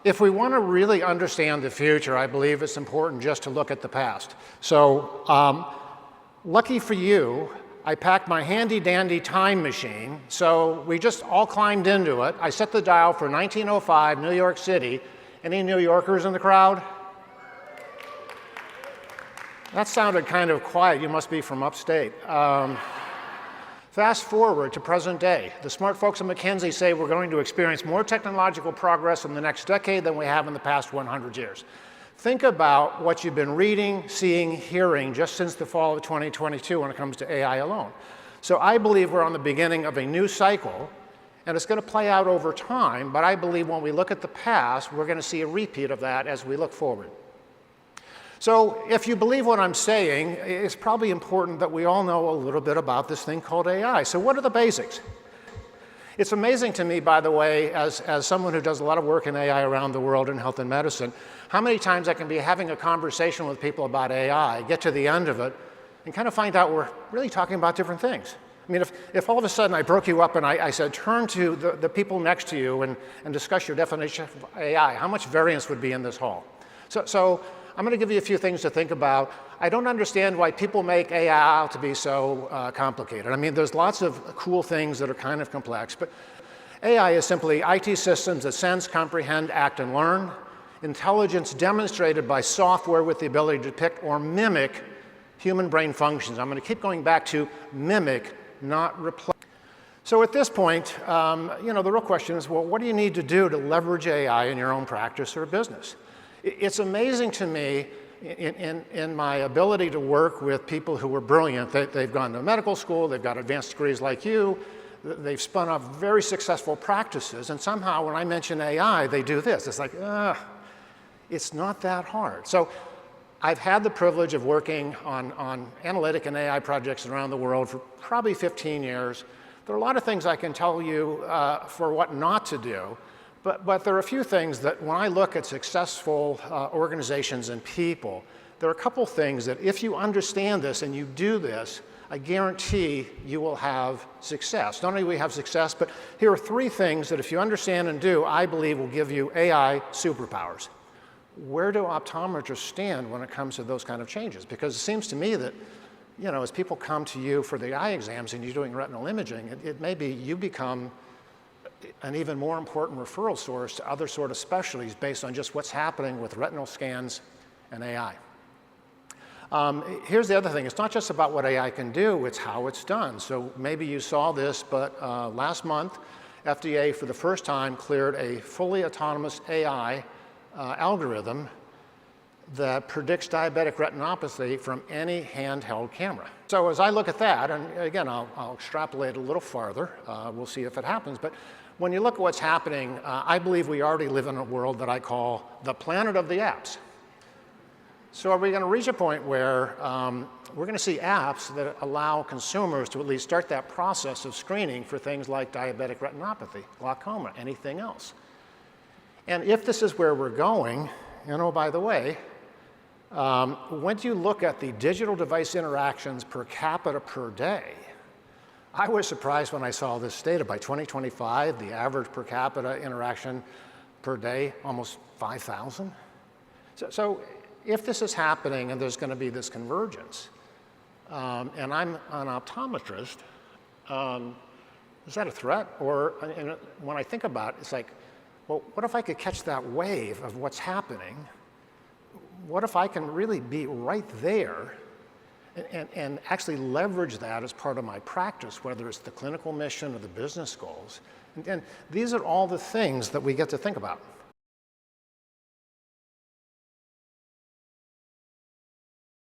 If we want to really understand the future, I believe it's important just to look at the past. So lucky for you, I packed my handy-dandy time machine, so we just all climbed into it. I set the dial for 1905, New York City. Any New Yorkers in the crowd? That sounded kind of quiet. You must be from upstate. Fast forward to present day. The smart folks at McKinsey say we're going to experience more technological progress in the next decade than we have in the past 100 years. Think about what you've been reading, seeing, hearing just since the fall of 2022 when it comes to AI alone. So I believe we're on the beginning of a new cycle, and it's going to play out over time, but I believe when we look at the past, we're going to see a repeat of that as we look forward. So if you believe what I'm saying, it's probably important that we all know a little bit about this thing called AI. So what are the basics? It's amazing to me, by the way, as someone who does a lot of work in AI around the world in health and medicine, how many times I can be having a conversation with people about AI, get to the end of it, and kind of find out we're really talking about different things. I mean, if all of a sudden I broke you up and I said, turn to the people next to you and discuss your definition of AI, how much variance would be in this hall? So I'm going to give you a few things to think about. I don't understand why people make AI out to be so complicated. I mean, there's lots of cool things that are kind of complex, but AI is simply IT systems that sense, comprehend, act, and learn. Intelligence demonstrated by software with the ability to depict or mimic human brain functions. I'm going to keep going back to mimic, not replace. So at this point, the real question is, well, what do you need to do to leverage AI in your own practice or business? It's amazing to me in my ability to work with people who are brilliant. They've gone to medical school, they've got advanced degrees like you, they've spun off very successful practices, and somehow when I mention AI, they do this. It's like, it's not that hard. So I've had the privilege of working on analytic and AI projects around the world for probably 15 years. There are a lot of things I can tell you for what not to do. But there are a few things that when I look at successful organizations and people, there are a couple things that if you understand this and you do this, I guarantee you will have success. Not only will you have success, but here are three things that if you understand and do, I believe will give you AI superpowers. Where do optometrists stand when it comes to those kind of changes? Because it seems to me that, as people come to you for the eye exams and you're doing retinal imaging, it may be you become an even more important referral source to other sort of specialties based on just what's happening with retinal scans and AI. Here's the other thing. It's not just about what AI can do, it's how it's done. So maybe you saw this, but last month, FDA for the first time cleared a fully autonomous AI algorithm that predicts diabetic retinopathy from any handheld camera. So as I look at that, and again, I'll extrapolate a little farther, we'll see if it happens, but when you look at what's happening, I believe we already live in a world that I call the planet of the apps. So are we going to reach a point where we're going to see apps that allow consumers to at least start that process of screening for things like diabetic retinopathy, glaucoma, anything else? And if this is where we're going, by the way, when you look at the digital device interactions per capita per day, I was surprised when I saw this data. By 2025, the average per capita interaction per day, almost 5,000. So if this is happening and there's going to be this convergence, and I'm an optometrist, is that a threat? Or when I think about it, it's like, well, what if I could catch that wave of what's happening? What if I can really be right there and actually leverage that as part of my practice, whether it's the clinical mission or the business goals? And these are all the things that we get to think about.